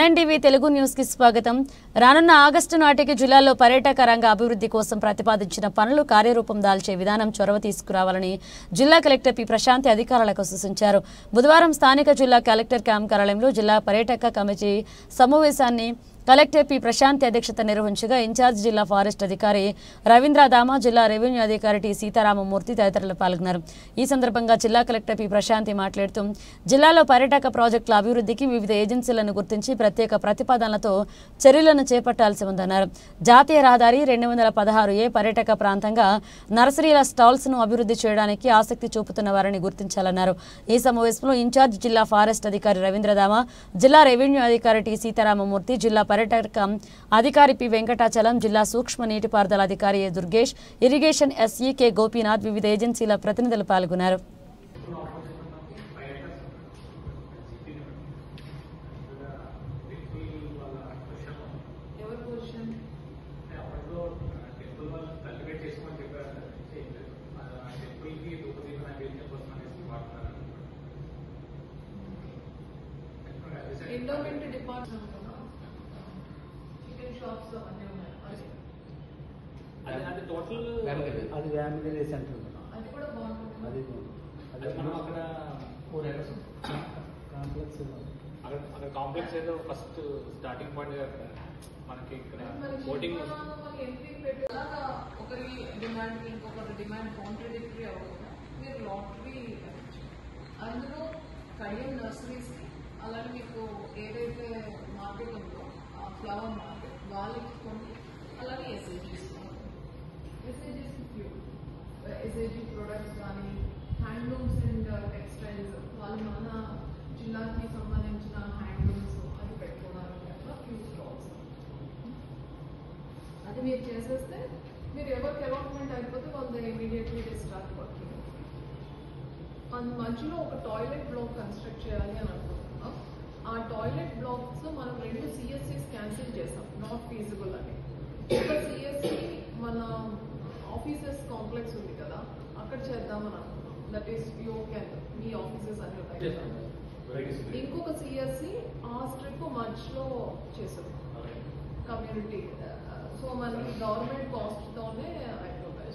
INTV Telugu news కి స్వాగతం. రానున్న ఆగస్టు నాటికి జిల్లాలో పర్యాటక రంగ అభివృద్ధి కోసం ప్రతిపాదించిన పనులు కార్యరూపం దాల్చే విధానం చొరవ తీసుకురావాలని జిల్లా కలెక్టర్ పి ప్రశాంతి అధికారులకు సూచించారు. బుధవారం స్థానిక జిల్లా కలెక్టర్ క్యాంప్ కార్యాలయంలో జిల్లా పర్యాటక కమిటీ సమావేశాన్ని కలెక్టర్ పి ప్రశాంతి అధ్యక్షత నిర్వహించగా ఇన్ఛార్జ్ జిల్లా ఫారెస్ట్ అధికారి రవీంద్ర దామ, జిల్లా రెవెన్యూ అధికారి టి సీతారామమూర్తి తదితరులు పాల్గొన్నారు. ఈ సందర్భంగా జిల్లా కలెక్టర్ పి ప్రశాంతి మాట్లాడుతూ జిల్లాలో పర్యాటక ప్రాజెక్టుల అభివృద్ధికి వివిధ ఏజెన్సీలను గుర్తించి ప్రత్యేక ప్రతిపాదనలతో చర్యలను చేపట్టాల్సి ఉందన్నారు. జాతీయ రహదారి 216A పర్యాటక ప్రాంతంగా నర్సరీల స్టాల్స్ ను అభివృద్ధి చేయడానికి ఆసక్తి చూపుతున్న వారిని గుర్తించాలన్నారు. ఈ సమావేశంలో ఇన్ఛార్జ్ జిల్లా ఫారెస్ట్ అధికారి రవీంద్ర దామ, జిల్లా రెవెన్యూ అధికారి టి సీతారామమూర్తి, జిల్లా పర్యాటక అధికారి పి వెంకటాచలం, జిల్లా సూక్ష్మ నీటిపారుదల అధికారి A Durgesh, irrigation SE K Gopinath, వివిధ ఏజెన్సీల ప్రతినిధులు పాల్గొన్నారు. అది టోటల్ అది వ్యామిగరీ సెంటర్ అది కూడా బాగుంటుంది. అది మనం అక్కడ 4 acres కాంప్లెక్స్ అక్కడ కాంప్లెక్స్ ఏదో ఫస్ట్ స్టార్టింగ్ పాయింట్ మనకి ఇక్కడ బోటింగ్ ఒకరి డిమాండ్ ఇంకొకరి డిమాండ్ కాంట్రడిక్టరీ అవ్వకుండా మీరు లాటరీ అందులో కడియం నర్సరీస్ అలాగే మీకు ఏదైతే మార్కెట్ ఉందో ఆ ఫ్లవర్ మార్కెట్ వాళ్ళకి కొన్ని అలాగే ఎస్ఐజీ ప్రొడక్ట్స్ కానీ హ్యాండ్లూమ్స్ అండ్ టెక్స్టైల్స్ వాళ్ళు మన జిల్లాకి సంబంధించిన హ్యాండ్లూమ్స్ అది పెట్టుకోవడానికి అట్లా ఫ్యూ స్టాల్స్ అది మీరు చేసేస్తే మీరు ఎవరికి అలాట్మెంట్ అయిపోతే వాళ్ళు ఇమీడియట్లీ స్టార్ట్ వర్కింగ్. మధ్యలో ఒక టాయిలెట్ బ్లాక్ కన్స్ట్రక్ట్ చేయాలి అని అనుకుంటున్నాం. ఆ టాయిలెట్ బ్లాక్స్ మనం 2 CSCs క్యాన్సిల్ చేసాం, నాట్ ఫీజిబుల్ అని. ఒక CSC మన ఆఫీసెస్ కాంప్లెక్స్ ఉంది కదా అక్కడ చేద్దామని అనుకున్నాం. దట్ ఈస్ మీ ఆఫీసెస్ అని ఉంటాయి. ఇంకొక CSC ఆ స్ట్రిప్ మధ్యలో చేసాం కమ్యూనిటీ. సో మనకి గవర్నమెంట్ కాస్ట్ తోనే అయిపోతాయి.